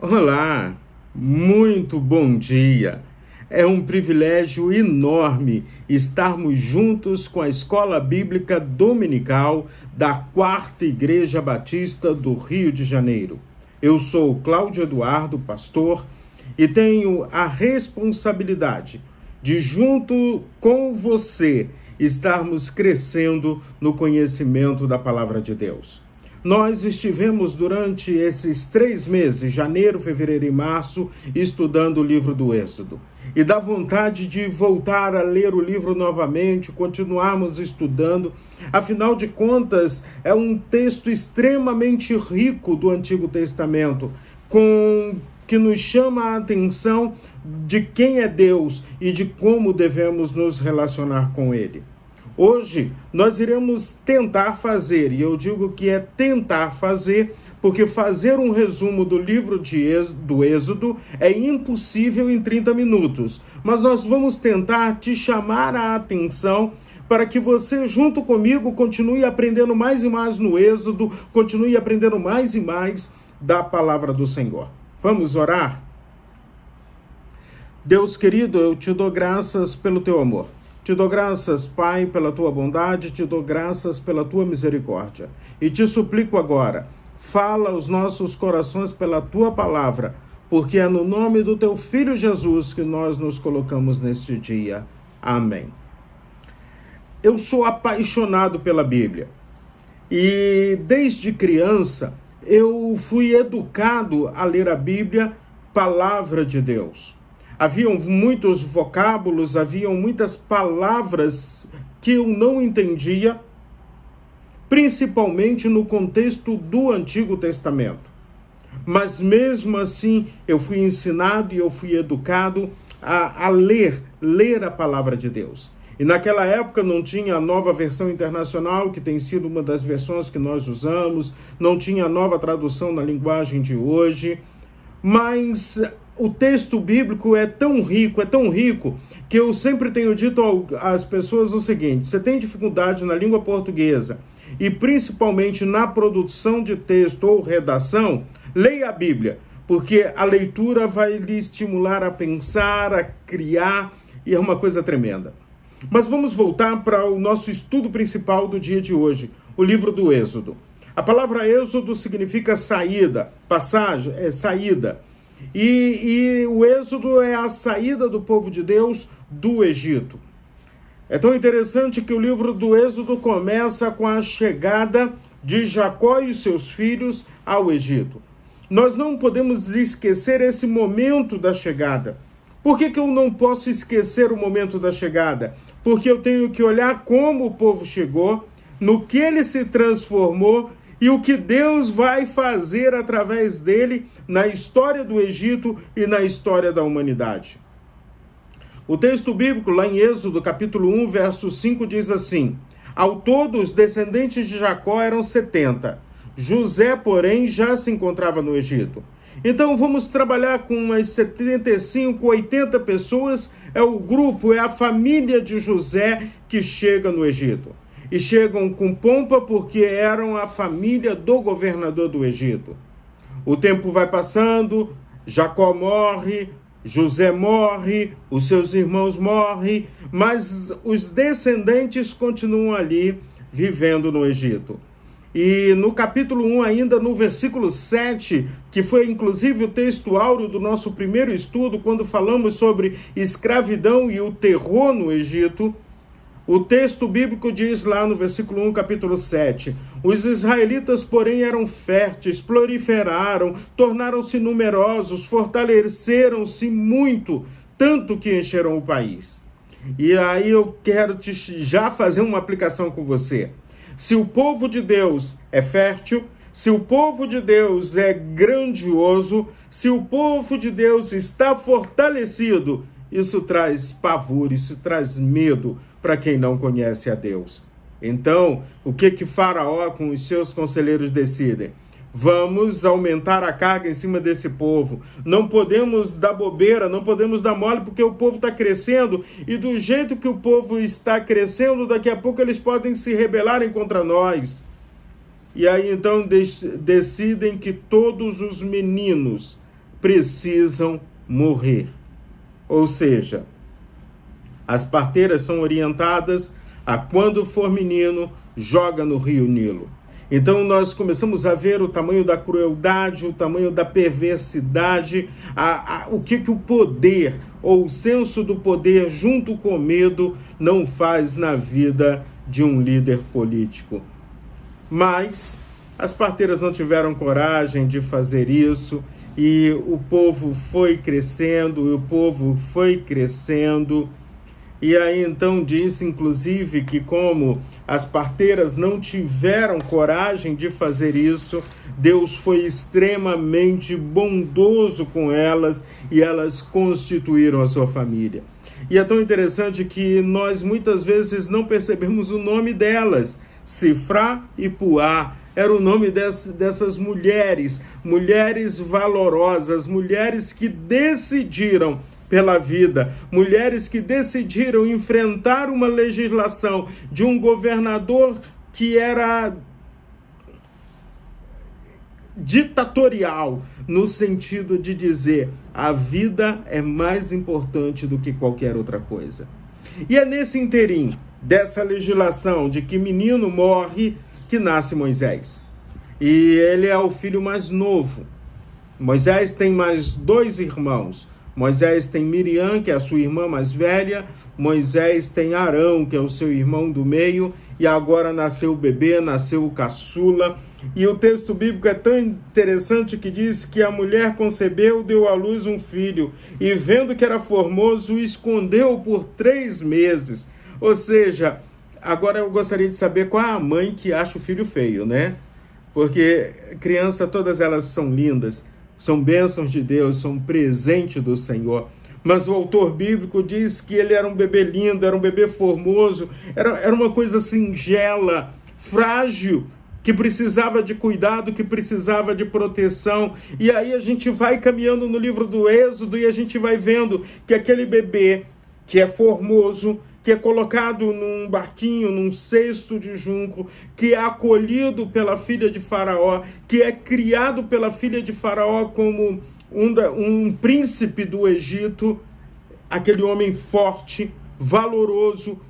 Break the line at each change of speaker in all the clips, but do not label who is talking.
Olá, muito bom dia. É um privilégio enorme estarmos juntos com a Escola Bíblica Dominical da Quarta Igreja Batista do Rio de Janeiro. Eu sou Cláudio Eduardo, pastor, e tenho a responsabilidade de, junto com você, estarmos crescendo no conhecimento da Palavra de Deus. Nós estivemos durante esses 3 meses, janeiro, fevereiro e março, estudando o livro do Êxodo. E dá vontade de voltar a ler o livro novamente, continuarmos estudando. Afinal de contas, é um texto extremamente rico do Antigo Testamento, que nos chama a atenção de quem é Deus e de como devemos nos relacionar com Ele. Hoje nós iremos tentar fazer, e eu digo que é tentar fazer, porque fazer um resumo do livro do Êxodo é impossível em 30 minutos. Mas nós vamos tentar te chamar a atenção para que você, junto comigo, continue aprendendo mais e mais no Êxodo, continue aprendendo mais e mais da palavra do Senhor. Vamos orar? Deus querido, eu te dou graças pelo teu amor. Te dou graças, Pai, pela tua bondade, te dou graças pela tua misericórdia. E te suplico agora, fala aos nossos corações pela tua palavra, porque é no nome do teu Filho Jesus que nós nos colocamos neste dia. Amém. Eu sou apaixonado pela Bíblia. E desde criança eu fui educado a ler a Bíblia, palavra de Deus. Haviam muitos vocábulos, haviam muitas palavras que eu não entendia, principalmente no contexto do Antigo Testamento. Mas mesmo assim, eu fui ensinado e eu fui educado a ler a palavra de Deus. E naquela época não tinha a nova versão internacional, que tem sido uma das versões que nós usamos, não tinha a nova tradução na linguagem de hoje, mas o texto bíblico é tão rico, que eu sempre tenho dito às pessoas o seguinte: você tem dificuldade na língua portuguesa e principalmente na produção de texto ou redação, leia a Bíblia, porque a leitura vai lhe estimular a pensar, a criar, e é uma coisa tremenda. Mas vamos voltar para o nosso estudo principal do dia de hoje, o livro do Êxodo. A palavra Êxodo significa saída, passagem, saída. E o Êxodo é a saída do povo de Deus do Egito. É tão interessante que o livro do Êxodo começa com a chegada de Jacó e seus filhos ao Egito. Nós não podemos esquecer esse momento da chegada. Por que eu não posso esquecer o momento da chegada? Porque eu tenho que olhar como o povo chegou, no que ele se transformou e o que Deus vai fazer através dele na história do Egito e na história da humanidade. O texto bíblico, lá em Êxodo, capítulo 1, verso 5, diz assim: ao todo, os descendentes de Jacó eram 70. José, porém, já se encontrava no Egito. Então, vamos trabalhar com umas 75, 80 pessoas. É o grupo, é a família de José que chega no Egito. E chegam com pompa porque eram a família do governador do Egito. O tempo vai passando, Jacó morre, José morre, os seus irmãos morrem, mas os descendentes continuam ali vivendo no Egito. E no capítulo 1, ainda no versículo 7, que foi inclusive o texto áureo do nosso primeiro estudo, quando falamos sobre escravidão e o terror no Egito, o texto bíblico diz lá no versículo 1, capítulo 7, os israelitas, porém, eram férteis, proliferaram, tornaram-se numerosos, fortaleceram-se muito, tanto que encheram o país. E aí eu quero já fazer uma aplicação com você. Se o povo de Deus é fértil, se o povo de Deus é grandioso, se o povo de Deus está fortalecido, isso traz pavor, isso traz medo para quem não conhece a Deus. Então, o que Faraó com os seus conselheiros decidem? Vamos aumentar a carga em cima desse povo. Não podemos dar bobeira, não podemos dar mole, porque o povo está crescendo. E do jeito que o povo está crescendo, daqui a pouco eles podem se rebelarem contra nós. E aí então decidem que todos os meninos precisam morrer. Ou seja, as parteiras são orientadas a, quando for menino, joga no rio Nilo. Então nós começamos a ver o tamanho da crueldade, o tamanho da perversidade, o que o poder, ou o senso do poder, junto com o medo, não faz na vida de um líder político. Mas as parteiras não tiveram coragem de fazer isso, e o povo foi crescendo, e aí então diz, inclusive, que como as parteiras não tiveram coragem de fazer isso, Deus foi extremamente bondoso com elas e elas constituíram a sua família. E é tão interessante que nós muitas vezes não percebemos o nome delas. Sifrá e Puá era o nome dessas mulheres, mulheres valorosas, mulheres que decidiram pela vida, mulheres que decidiram enfrentar uma legislação de um governador que era ditatorial, no sentido de dizer: a vida é mais importante do que qualquer outra coisa. E é nesse interim dessa legislação de que menino morre que nasce Moisés. E ele é o filho mais novo. Moisés tem mais 2 irmãos. Moisés tem Miriam, que é a sua irmã mais velha. Moisés tem Arão, que é o seu irmão do meio. E agora nasceu o bebê, nasceu o caçula. E o texto bíblico é tão interessante que diz que a mulher concebeu, deu à luz um filho. E vendo que era formoso, o escondeu por 3 meses. Ou seja, agora eu gostaria de saber qual é a mãe que acha o filho feio, né? Porque criança, todas elas são lindas. São bênçãos de Deus, são presente do Senhor. Mas o autor bíblico diz que ele era um bebê lindo, era um bebê formoso, era uma coisa singela, frágil, que precisava de cuidado, que precisava de proteção. E aí a gente vai caminhando no livro do Êxodo e a gente vai vendo que aquele bebê que é formoso, que é colocado num barquinho, num cesto de junco, que é acolhido pela filha de Faraó, que é criado pela filha de Faraó como um príncipe do Egito, aquele homem forte, valoroso,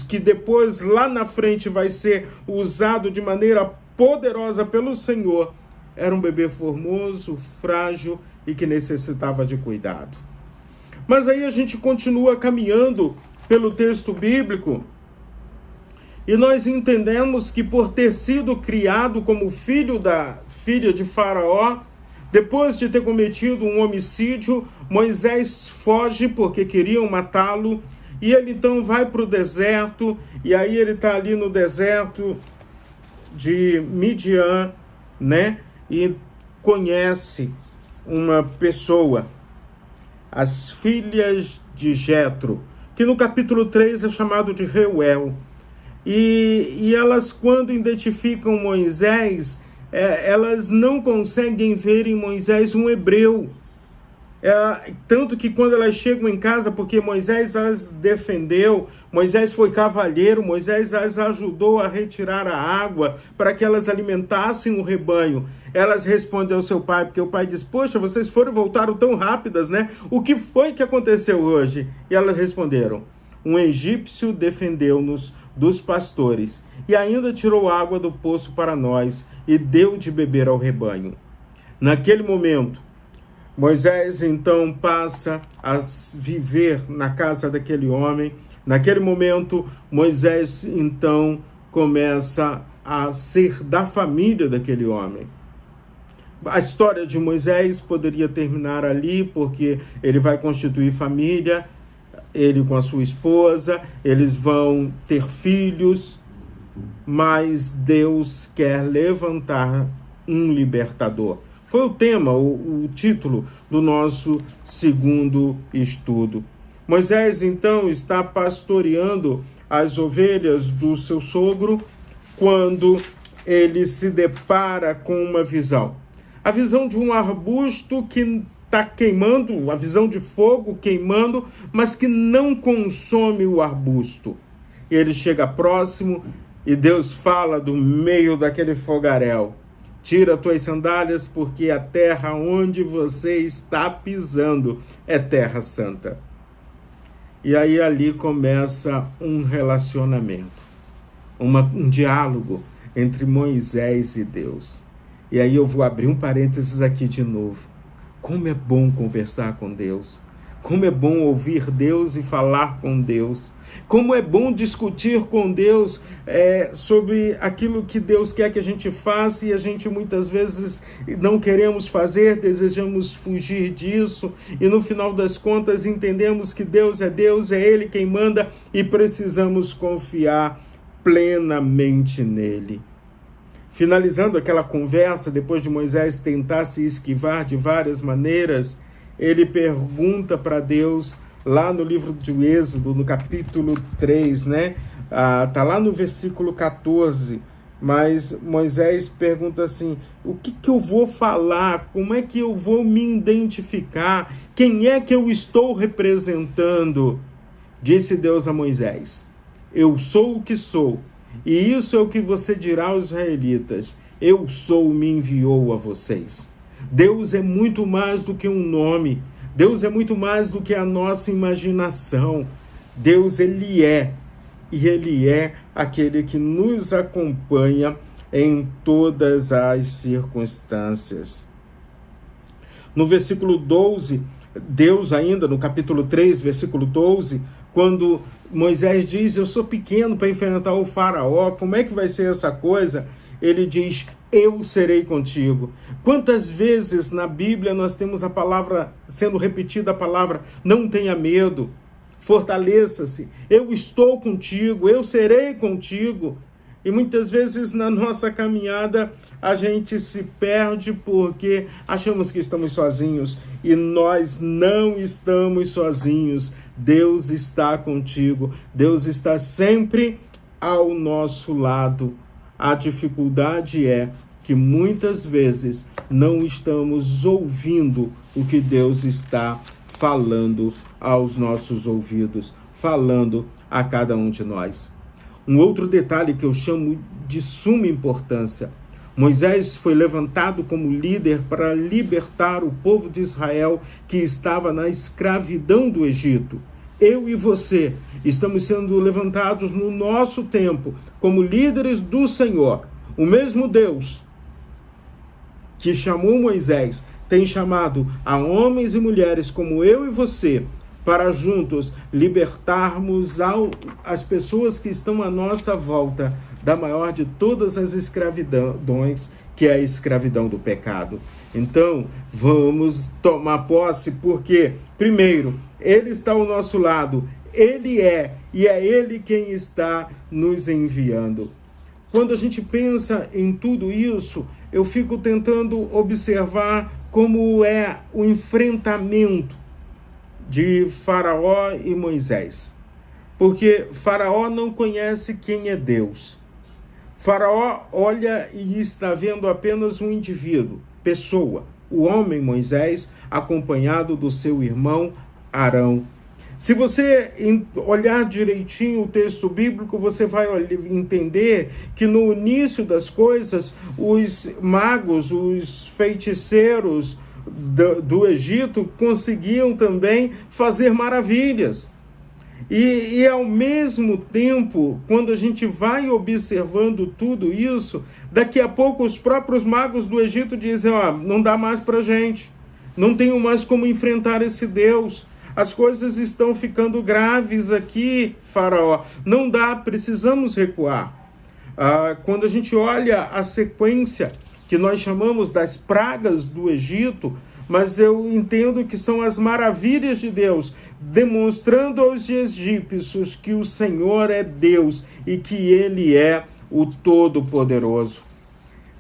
que depois lá na frente vai ser usado de maneira poderosa pelo Senhor, era um bebê formoso, frágil e que necessitava de cuidado. Mas aí a gente continua caminhando pelo texto bíblico, e nós entendemos que por ter sido criado como filho da filha de Faraó, depois de ter cometido um homicídio, Moisés foge porque queriam matá-lo, e ele então vai para o deserto, e aí ele está ali no deserto de Midian, né? E conhece uma pessoa, as filhas de Jetro, que no capítulo 3 é chamado de Reuel. E elas, quando identificam Moisés, elas não conseguem ver em Moisés um hebreu. Tanto que quando elas chegam em casa, porque Moisés as defendeu, Moisés foi cavalheiro, Moisés as ajudou a retirar a água para que elas alimentassem o rebanho. Elas respondem ao seu pai, porque o pai diz: poxa, vocês foram e voltaram tão rápidas, né? O que foi que aconteceu hoje? E elas responderam: um egípcio defendeu-nos dos pastores e ainda tirou água do poço para nós e deu de beber ao rebanho. Naquele momento, Moisés então passa a viver na casa daquele homem. Naquele momento, Moisés então começa a ser da família daquele homem. A história de Moisés poderia terminar ali, porque ele vai constituir família, ele com a sua esposa, eles vão ter filhos, mas Deus quer levantar um libertador. Foi o tema, o título do nosso segundo estudo. Moisés, então, está pastoreando as ovelhas do seu sogro quando ele se depara com uma visão. A visão de um arbusto que está queimando, a visão de fogo queimando, mas que não consome o arbusto. Ele chega próximo e Deus fala do meio daquele fogaréu: Tira tuas sandálias, porque a terra onde você está pisando é terra santa. E aí ali começa um relacionamento, um diálogo entre Moisés e Deus. E aí eu vou abrir um parênteses aqui de novo. Como é bom conversar com Deus. Como é bom ouvir Deus e falar com Deus. Como é bom discutir com Deus sobre aquilo que Deus quer que a gente faça e a gente muitas vezes não queremos fazer, desejamos fugir disso e no final das contas entendemos que Deus, é Ele quem manda e precisamos confiar plenamente nele. Finalizando aquela conversa, depois de Moisés tentar se esquivar de várias maneiras, ele pergunta para Deus, lá no livro de Êxodo, no capítulo 3, né? Tá lá no versículo 14, mas Moisés pergunta assim, o que eu vou falar? Como é que eu vou me identificar? Quem é que eu estou representando? Disse Deus a Moisés, eu sou o que sou, e isso é o que você dirá aos israelitas, eu sou, me enviou a vocês. Deus é muito mais do que um nome. Deus é muito mais do que a nossa imaginação. Deus, Ele é. E Ele é aquele que nos acompanha em todas as circunstâncias. No versículo 12, Deus ainda, no capítulo 3, versículo 12, quando Moisés diz, eu sou pequeno para enfrentar o faraó, como é que vai ser essa coisa? Ele diz, eu serei contigo. Quantas vezes na Bíblia nós temos a palavra, sendo repetida a palavra, não tenha medo, fortaleça-se, eu estou contigo, eu serei contigo. E muitas vezes na nossa caminhada a gente se perde porque achamos que estamos sozinhos e nós não estamos sozinhos. Deus está contigo, Deus está sempre ao nosso lado. A dificuldade é que muitas vezes não estamos ouvindo o que Deus está falando aos nossos ouvidos, falando a cada um de nós. Um outro detalhe que eu chamo de suma importância. Moisés foi levantado como líder para libertar o povo de Israel que estava na escravidão do Egito. Eu e você estamos sendo levantados no nosso tempo como líderes do Senhor. O mesmo Deus que chamou Moisés tem chamado a homens e mulheres como eu e você para juntos libertarmos as pessoas que estão à nossa volta da maior de todas as escravidões, que é a escravidão do pecado. Então, vamos tomar posse, porque, primeiro, Ele está ao nosso lado, Ele é, e é Ele quem está nos enviando. Quando a gente pensa em tudo isso, eu fico tentando observar como é o enfrentamento de Faraó e Moisés. Porque Faraó não conhece quem é Deus. Faraó olha e está vendo apenas um indivíduo, pessoa, o homem Moisés, acompanhado do seu irmão Arão. Se você olhar direitinho o texto bíblico, você vai entender que no início das coisas, os magos, os feiticeiros do Egito conseguiam também fazer maravilhas. E ao mesmo tempo, quando a gente vai observando tudo isso, daqui a pouco os próprios magos do Egito dizem, não dá mais para a gente, não tenho mais como enfrentar esse Deus. As coisas estão ficando graves aqui, Faraó. Não dá, precisamos recuar. Quando a gente olha a sequência que nós chamamos das pragas do Egito, mas eu entendo que são as maravilhas de Deus, demonstrando aos egípcios que o Senhor é Deus e que Ele é o Todo-Poderoso.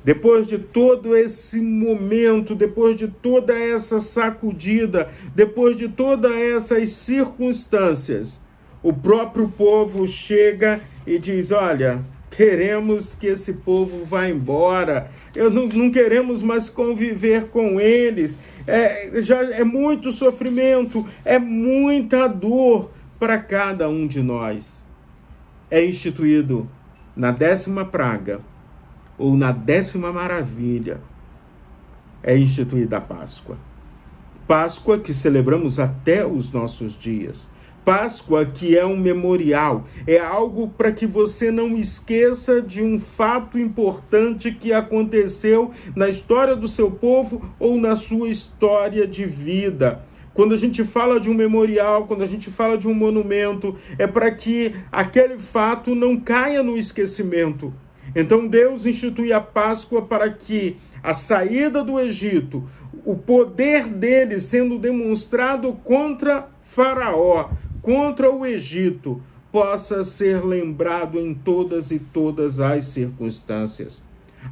Depois de todo esse momento, depois de toda essa sacudida, depois de todas essas circunstâncias, o próprio povo chega e diz, olha, queremos que esse povo vá embora, não queremos mais conviver com eles, já é muito sofrimento, é muita dor para cada um de nós. É instituído na 10ª praga ou na 10ª maravilha, é instituída a Páscoa. Páscoa que celebramos até os nossos dias. Páscoa que é um memorial, é algo para que você não esqueça de um fato importante que aconteceu na história do seu povo ou na sua história de vida. Quando a gente fala de um memorial, quando a gente fala de um monumento, é para que aquele fato não caia no esquecimento. Então Deus institui a Páscoa para que a saída do Egito, o poder dele sendo demonstrado contra Faraó, contra o Egito, possa ser lembrado em todas as circunstâncias.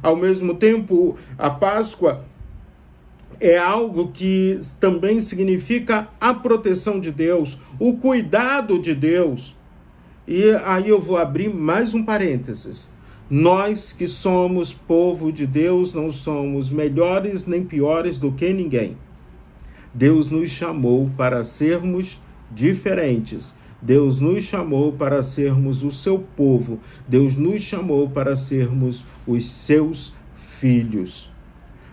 Ao mesmo tempo, a Páscoa é algo que também significa a proteção de Deus, o cuidado de Deus. E aí eu vou abrir mais um parênteses. Nós que somos povo de Deus não somos melhores nem piores do que ninguém. Deus nos chamou para sermos diferentes. Deus nos chamou para sermos o seu povo. Deus nos chamou para sermos os seus filhos.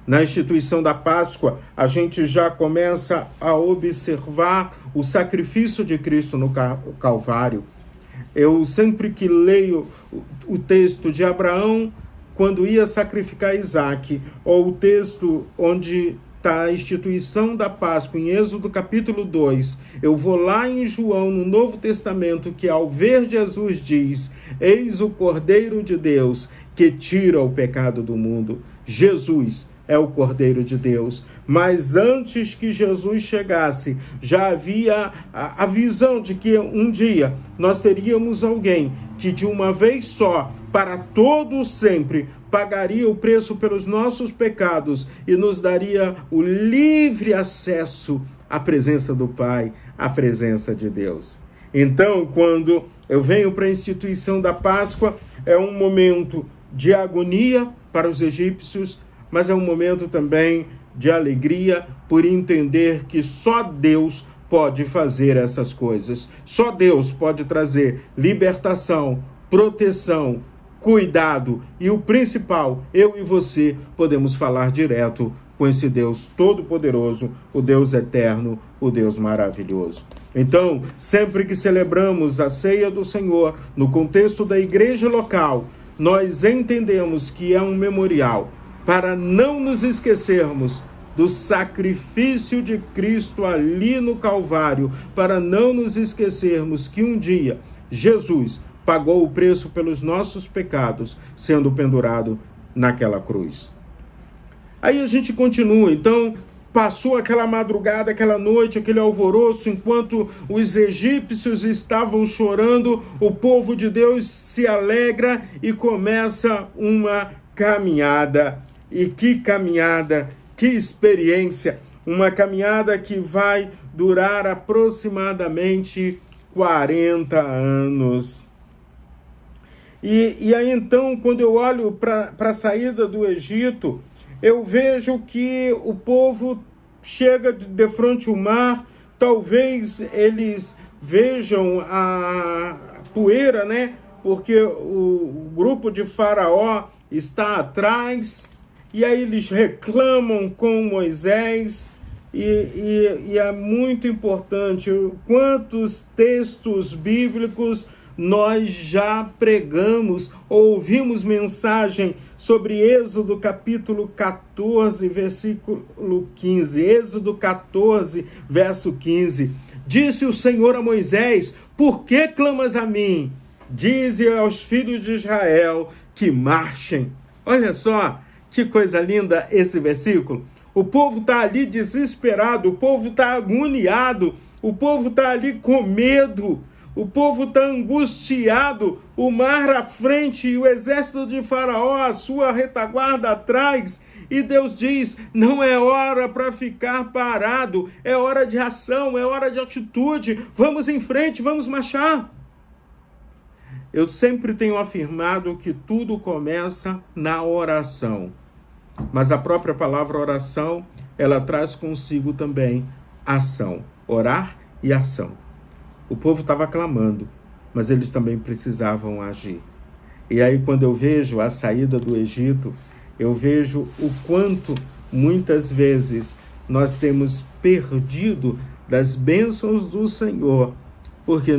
Na instituição da Páscoa, a gente já começa a observar o sacrifício de Cristo no Calvário. Eu sempre que leio o texto de Abraão, quando ia sacrificar Isaque, ou o texto onde está a instituição da Páscoa, em Êxodo capítulo 2, eu vou lá em João, no Novo Testamento, que ao ver Jesus diz: eis o Cordeiro de Deus que tira o pecado do mundo. Jesus é o Cordeiro de Deus. Mas antes que Jesus chegasse, já havia a visão de que um dia nós teríamos alguém que de uma vez só, para todo sempre, pagaria o preço pelos nossos pecados e nos daria o livre acesso à presença do Pai, à presença de Deus. Então, quando eu venho para a instituição da Páscoa, é um momento de agonia para os egípcios, mas é um momento também de alegria por entender que só Deus pode fazer essas coisas. Só Deus pode trazer libertação, proteção, cuidado e o principal, eu e você podemos falar direto com esse Deus todo-poderoso, o Deus eterno, o Deus maravilhoso. Então, sempre que celebramos a ceia do Senhor, no contexto da igreja local, nós entendemos que é um memorial para não nos esquecermos do sacrifício de Cristo ali no Calvário, para não nos esquecermos que um dia Jesus pagou o preço pelos nossos pecados, sendo pendurado naquela cruz. Aí a gente continua, então, passou aquela madrugada, aquela noite, aquele alvoroço, enquanto os egípcios estavam chorando, o povo de Deus se alegra e começa uma caminhada. E que caminhada, que experiência, uma caminhada que vai durar aproximadamente 40 anos. E aí então, quando eu olho para a saída do Egito, eu vejo que o povo chega de frente ao mar, talvez eles vejam a poeira, né? Porque o grupo de Faraó está atrás. E aí eles reclamam com Moisés, e é muito importante quantos textos bíblicos nós já pregamos, ouvimos mensagem sobre Êxodo capítulo 14, versículo 15. Êxodo 14, verso 15. Disse o Senhor a Moisés: por que clamas a mim? Dize aos filhos de Israel que marchem. Olha só, que coisa linda esse versículo. O povo está ali desesperado, o povo está agoniado, o povo está ali com medo, o povo está angustiado, o mar à frente e o exército de Faraó, a sua retaguarda atrás. E Deus diz: não é hora para ficar parado, é hora de ação, é hora de atitude, vamos em frente, vamos marchar. Eu sempre tenho afirmado que tudo começa na oração. Mas a própria palavra oração, ela traz consigo também ação. Orar e ação. O povo estava clamando, mas eles também precisavam agir. E aí, quando eu vejo a saída do Egito, eu vejo o quanto, muitas vezes, nós temos perdido das bênçãos do Senhor, porque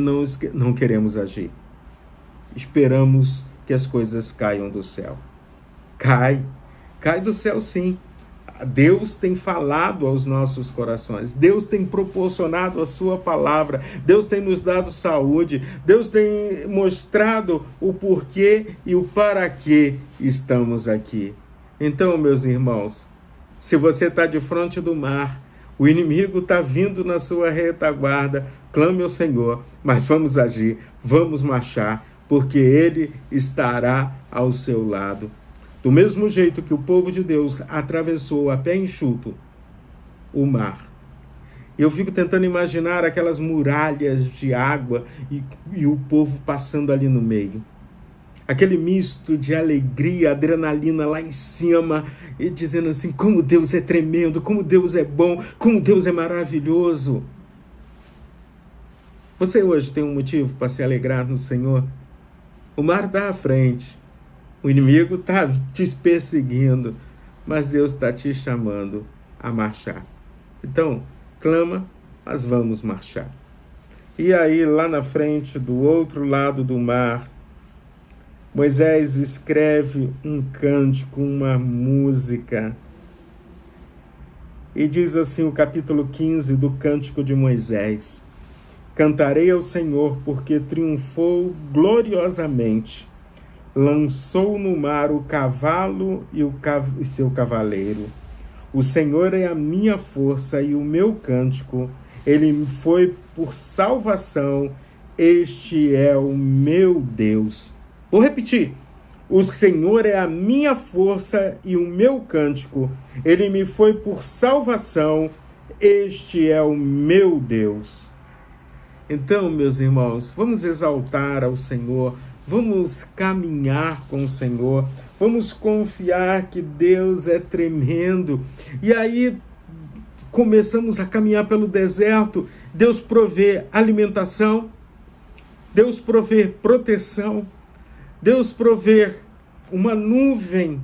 não queremos agir. Esperamos que as coisas caiam do céu. Cai do céu sim. Deus tem falado aos nossos corações, Deus tem proporcionado a sua palavra, Deus tem nos dado saúde, Deus tem mostrado o porquê e o para que estamos aqui. Então, meus irmãos, se você está de frente do mar, o inimigo está vindo na sua retaguarda, clame ao Senhor, mas vamos agir, vamos marchar, porque Ele estará ao seu lado. Do mesmo jeito que o povo de Deus atravessou a pé enxuto o mar. Eu fico tentando imaginar aquelas muralhas de água e o povo passando ali no meio. Aquele misto de alegria, adrenalina lá em cima, e dizendo assim, como Deus é tremendo, como Deus é bom, como Deus é maravilhoso. Você hoje tem um motivo para se alegrar no Senhor? O mar está à frente. O inimigo está te perseguindo, mas Deus está te chamando a marchar. Então, clama, mas vamos marchar. E aí, lá na frente, do outro lado do mar, Moisés escreve um cântico, uma música. E diz assim o capítulo 15 do Cântico de Moisés: Cantarei ao Senhor porque triunfou gloriosamente. Lançou no mar o cavalo e seu cavaleiro. O Senhor é a minha força e o meu cântico. Ele foi por salvação. Este é o meu Deus. Vou repetir. O Senhor é a minha força e o meu cântico. Ele me foi por salvação. Este é o meu Deus. Então, meus irmãos, vamos exaltar ao Senhor. Vamos caminhar com o Senhor, vamos confiar que Deus é tremendo. E aí começamos a caminhar pelo deserto, Deus provê alimentação, Deus provê proteção, Deus provê uma nuvem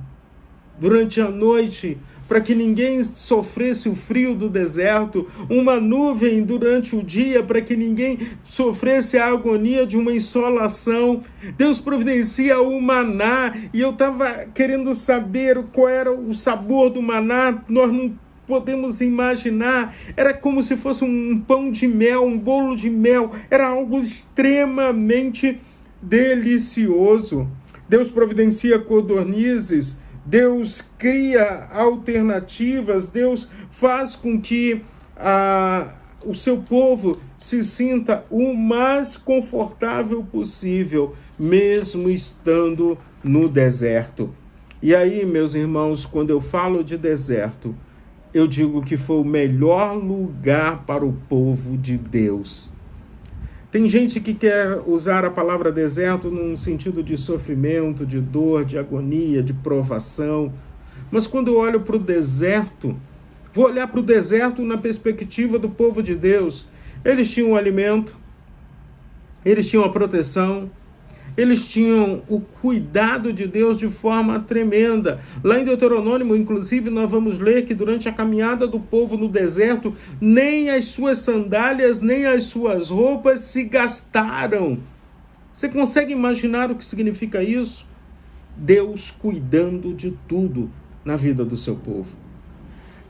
durante a noite, para que ninguém sofresse o frio do deserto, uma nuvem durante o dia, para que ninguém sofresse a agonia de uma insolação. Deus providencia o maná, e eu estava querendo saber qual era o sabor do maná. Nós não podemos imaginar, era como se fosse um pão de mel, um bolo de mel, era algo extremamente delicioso. Deus providencia codornizes, Deus cria alternativas, Deus faz com que o seu povo se sinta o mais confortável possível, mesmo estando no deserto. E aí, meus irmãos, quando eu falo de deserto, eu digo que foi o melhor lugar para o povo de Deus. Tem gente que quer usar a palavra deserto num sentido de sofrimento, de dor, de agonia, de provação. Mas quando eu olho para o deserto, vou olhar para o deserto na perspectiva do povo de Deus. Eles tinham o alimento, eles tinham a proteção, eles tinham o cuidado de Deus de forma tremenda. Lá em Deuteronômio, inclusive, nós vamos ler que durante a caminhada do povo no deserto, nem as suas sandálias, nem as suas roupas se gastaram. Você consegue imaginar o que significa isso? Deus cuidando de tudo na vida do seu povo.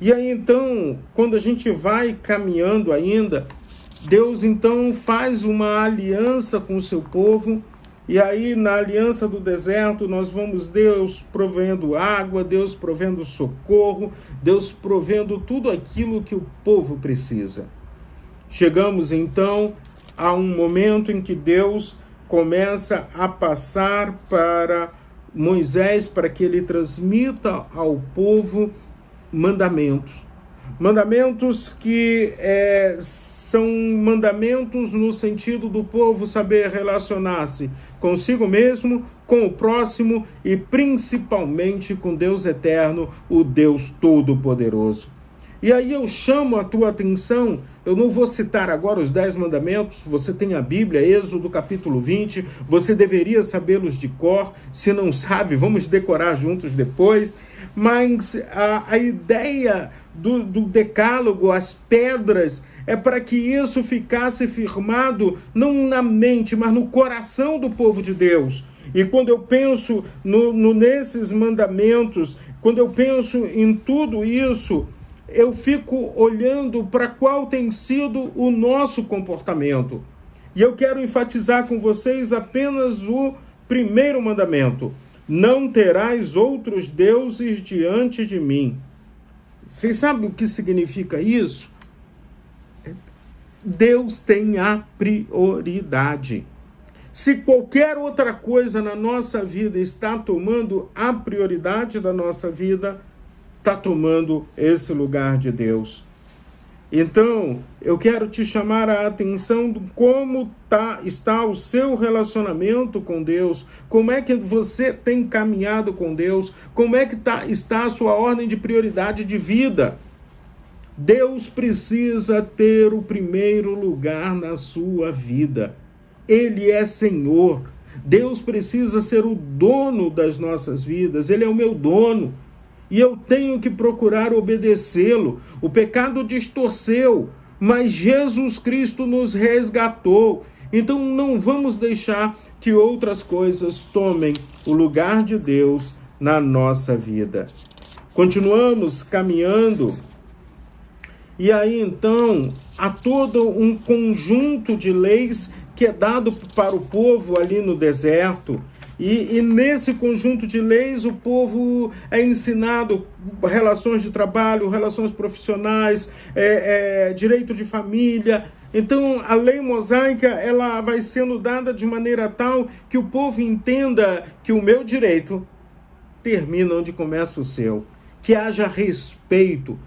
E aí, então, quando a gente vai caminhando ainda, Deus, então, faz uma aliança com o seu povo. E aí, na aliança do deserto, nós vamos Deus provendo água, Deus provendo socorro, Deus provendo tudo aquilo que o povo precisa. Chegamos, então, a um momento em que Deus começa a passar para Moisés, para que ele transmita ao povo mandamentos. Mandamentos que são mandamentos no sentido do povo saber relacionar-se consigo mesmo, com o próximo e principalmente com Deus eterno, o Deus Todo-Poderoso. E aí eu chamo a tua atenção, eu não vou citar agora os 10 mandamentos, você tem a Bíblia, Êxodo capítulo 20, você deveria sabê-los de cor, se não sabe, vamos decorar juntos depois, mas a ideia do decálogo, as pedras, é para que isso ficasse firmado não na mente, mas no coração do povo de Deus. E quando eu penso nesses mandamentos, quando eu penso em tudo isso, eu fico olhando para qual tem sido o nosso comportamento. E eu quero enfatizar com vocês apenas o primeiro mandamento: não terás outros deuses diante de mim. Vocês sabem o que significa isso? Deus tem a prioridade. Se qualquer outra coisa na nossa vida está tomando a prioridade da nossa vida, está tomando esse lugar de Deus. Então, eu quero te chamar a atenção de como está o seu relacionamento com Deus, como é que você tem caminhado com Deus, como é que está a sua ordem de prioridade de vida. Deus precisa ter o primeiro lugar na sua vida. Ele é Senhor. Deus precisa ser o dono das nossas vidas. Ele é o meu dono. E eu tenho que procurar obedecê-lo. O pecado distorceu, mas Jesus Cristo nos resgatou. Então não vamos deixar que outras coisas tomem o lugar de Deus na nossa vida. Continuamos caminhando. E aí então há todo um conjunto de leis que é dado para o povo ali no deserto. E nesse conjunto de leis o povo é ensinado relações de trabalho, relações profissionais, direito de família. Então a lei mosaica ela vai sendo dada de maneira tal que o povo entenda que o meu direito termina onde começa o seu, que haja respeito.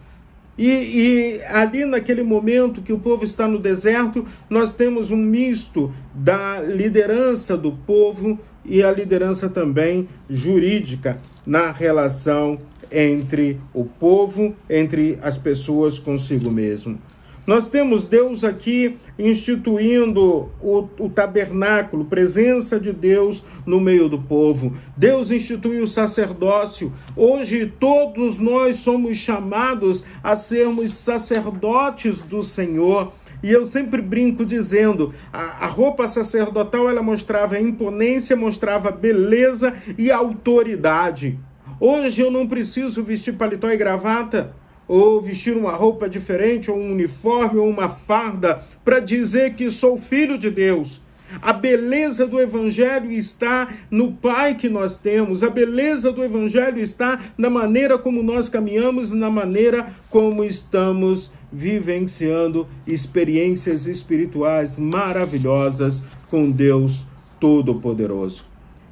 E ali naquele momento que o povo está no deserto, nós temos um misto da liderança do povo e a liderança também jurídica na relação entre o povo, entre as pessoas consigo mesmo. Nós temos Deus aqui instituindo o tabernáculo, presença de Deus no meio do povo. Deus instituiu o sacerdócio. Hoje todos nós somos chamados a sermos sacerdotes do Senhor. E eu sempre brinco dizendo, a roupa sacerdotal ela mostrava imponência, mostrava beleza e autoridade. Hoje eu não preciso vestir paletó e gravata, ou vestir uma roupa diferente, ou um uniforme, ou uma farda, para dizer que sou filho de Deus. A beleza do Evangelho está no Pai que nós temos. A beleza do Evangelho está na maneira como nós caminhamos, na maneira como estamos vivenciando experiências espirituais maravilhosas com Deus Todo-Poderoso.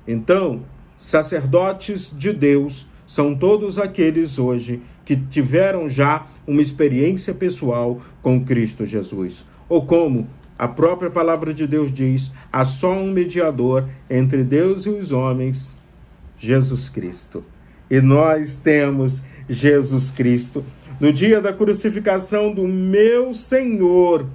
Então, sacerdotes de Deus são todos aqueles hoje que tiveram já uma experiência pessoal com Cristo Jesus. Ou como a própria palavra de Deus diz, há só um mediador entre Deus e os homens, Jesus Cristo. E nós temos Jesus Cristo. No dia da crucificação do meu Senhor,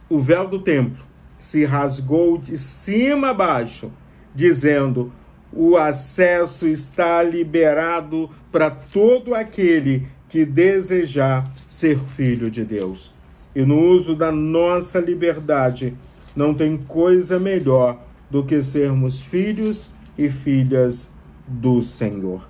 o véu do templo se rasgou de cima a baixo, dizendo: o acesso está liberado para todo aquele que desejar ser filho de Deus. E no uso da nossa liberdade, não tem coisa melhor do que sermos filhos e filhas do Senhor.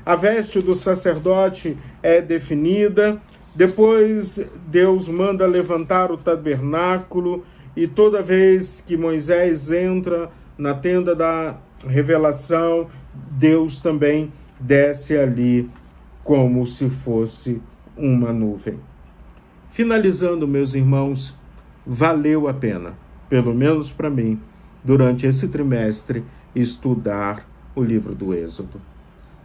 A veste do sacerdote é definida, depois Deus manda levantar o tabernáculo, e toda vez que Moisés entra na tenda da revelação, Deus também desce ali como se fosse uma nuvem. Finalizando, meus irmãos, valeu a pena, pelo menos para mim, durante esse trimestre, estudar o livro do Êxodo.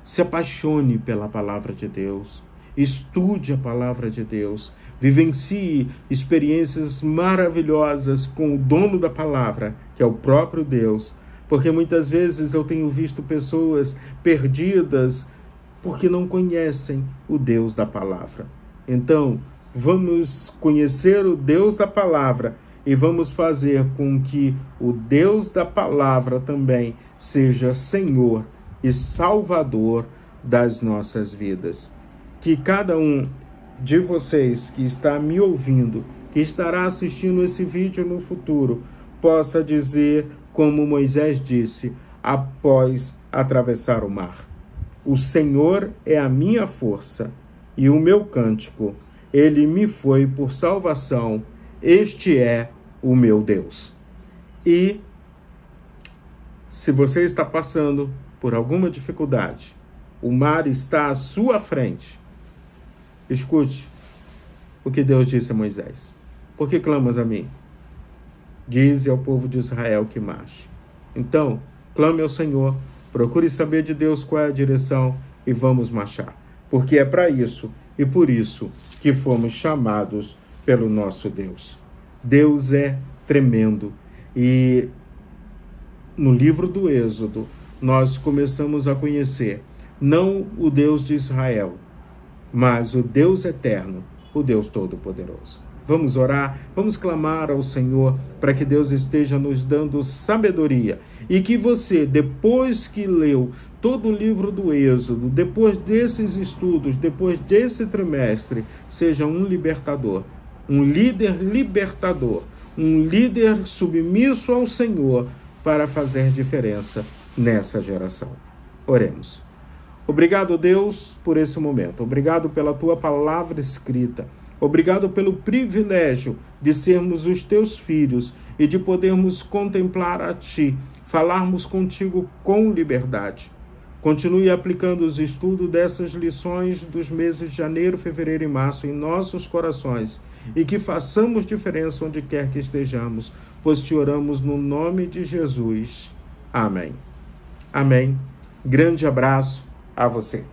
Se apaixone pela palavra de Deus, estude a palavra de Deus, vivencie experiências maravilhosas com o dono da palavra, que é o próprio Deus, porque muitas vezes eu tenho visto pessoas perdidas porque não conhecem o Deus da palavra. Então, vamos conhecer o Deus da palavra e vamos fazer com que o Deus da palavra também seja Senhor e Salvador das nossas vidas. Que cada um de vocês que está me ouvindo, que estará assistindo esse vídeo no futuro, possa dizer como Moisés disse após atravessar o mar: o Senhor é a minha força e o meu cântico, ele me foi por salvação, este é o meu Deus. E se você está passando por alguma dificuldade, o mar está à sua frente, escute o que Deus disse a Moisés: por que clamas a mim? Dize ao povo de Israel que marche. Então, clame ao Senhor, procure saber de Deus qual é a direção e vamos marchar. Porque é para isso e por isso que fomos chamados pelo nosso Deus. Deus é tremendo. E no livro do Êxodo, nós começamos a conhecer não o Deus de Israel, mas o Deus eterno, o Deus todo-poderoso. Vamos orar, vamos clamar ao Senhor para que Deus esteja nos dando sabedoria e que você, depois que leu todo o livro do Êxodo, depois desses estudos, depois desse trimestre, seja um libertador, um líder libertador, um líder submisso ao Senhor para fazer diferença nessa geração. Oremos. Obrigado, Deus, por esse momento. Obrigado pela tua palavra escrita. Obrigado pelo privilégio de sermos os teus filhos e de podermos contemplar a ti, falarmos contigo com liberdade. Continue aplicando os estudos dessas lições dos meses de janeiro, fevereiro e março em nossos corações e que façamos diferença onde quer que estejamos, pois te oramos no nome de Jesus. Amém. Amém. Grande abraço a você.